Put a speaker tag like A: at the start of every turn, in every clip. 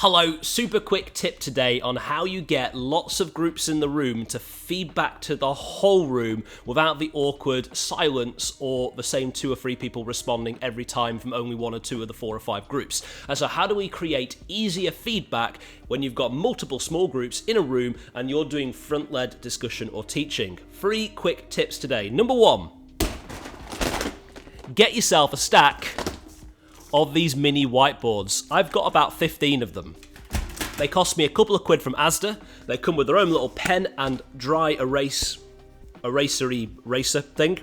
A: Hello, super quick tip today on how you get lots of groups in the room to feedback to the whole room without the awkward silence or the same 2 or 3 people responding every time from only 1 or 2 of the 4 or 5 groups. And so how do we create easier feedback when you've got multiple small groups in a room and you're doing front-led discussion or teaching? 3 quick tips today. Number 1, get yourself a stack of these mini whiteboards. I've got about 15 of them. They cost me a couple of quid from Asda. They come with their own little pen and dry eraser thing,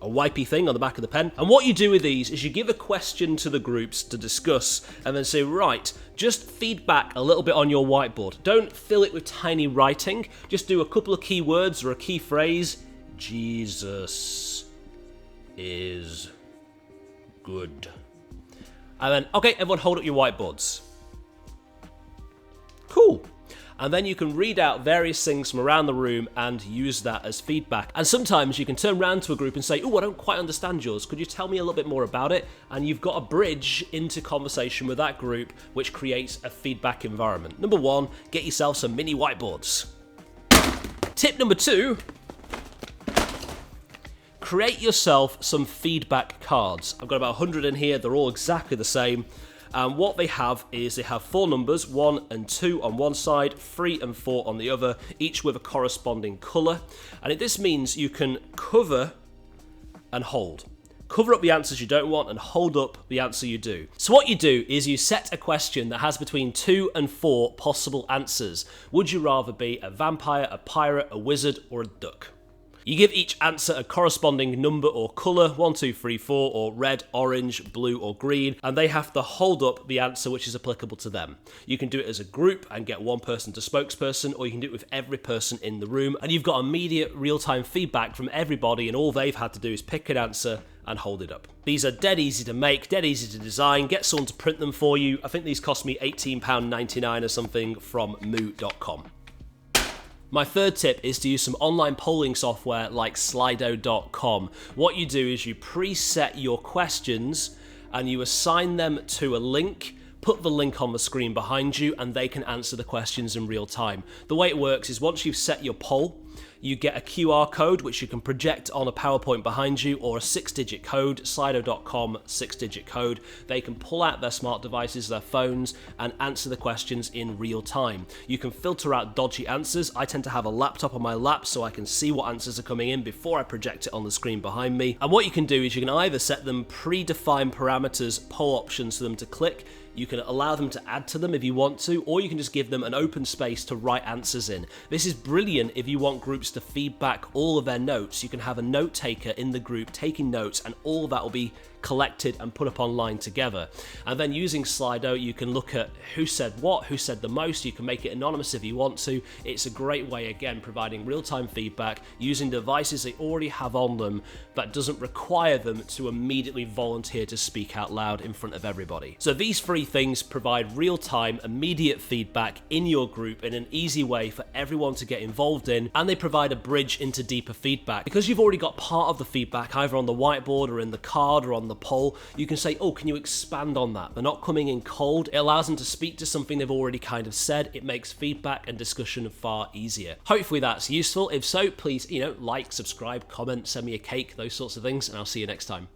A: a wipey thing on the back of the pen. And what you do with these is you give a question to the groups to discuss and then say, right, just feedback a little bit on your whiteboard. Don't fill it with tiny writing. Just do a couple of key words or a key phrase. Jesus is good. And then, okay, everyone hold up your whiteboards. Cool. And then you can read out various things from around the room and use that as feedback. And sometimes you can turn around to a group and say, oh, I don't quite understand yours. Could you tell me a little bit more about it? And you've got a bridge into conversation with that group, which creates a feedback environment. Number 1, get yourself some mini whiteboards. Tip number 2, create yourself some feedback cards. I've got about 100 in here. They're all exactly the same. And what they have is they have 4 numbers, 1 and 2 on one side, 3 and 4 on the other, each with a corresponding colour. And this means you can cover and hold. Cover up the answers you don't want and hold up the answer you do. So what you do is you set a question that has between 2 and 4 possible answers. Would you rather be a vampire, a pirate, a wizard, or a duck? You give each answer a corresponding number or colour, 1, 2, 3, 4, or red, orange, blue, or green, and they have to hold up the answer which is applicable to them. You can do it as a group and get one person to spokesperson, or you can do it with every person in the room, and you've got immediate real-time feedback from everybody, and all they've had to do is pick an answer and hold it up. These are dead easy to make, dead easy to design. Get someone to print them for you. I think these cost me £18.99 or something from moo.com. My third tip is to use some online polling software like Slido.com. What you do is you preset your questions and you assign them to a link, put the link on the screen behind you, and they can answer the questions in real time. The way it works is once you've set your poll, you get a QR code which you can project on a PowerPoint behind you, or a 6-digit code, Slido.com 6-digit code. They can pull out their smart devices, their phones, and answer the questions in real time. You can filter out dodgy answers. I tend to have a laptop on my lap so I can see what answers are coming in before I project it on the screen behind me. And what you can do is you can either set them predefined parameters, poll options for them to click. You can allow them to add to them if you want to, or you can just give them an open space to write answers in. This is brilliant if you want groups to feedback all of their notes. You can have a note taker in the group taking notes, and all of that will be collected and put up online together. And then using Slido, you can look at who said what, who said the most. You can make it anonymous if you want to. It's a great way, again, providing real-time feedback using devices they already have on them that doesn't require them to immediately volunteer to speak out loud in front of everybody. So these 3 things provide real-time, immediate feedback in your group in an easy way for everyone to get involved in, and they provide a bridge into deeper feedback. Because you've already got part of the feedback either on the whiteboard or in the card or on the poll, you can say, oh, can you expand on that? They're not coming in cold. It allows them to speak to something they've already kind of said. It makes feedback and discussion far easier. Hopefully that's useful. If so, please, like, subscribe, comment, send me a cake, those sorts of things, and I'll see you next time.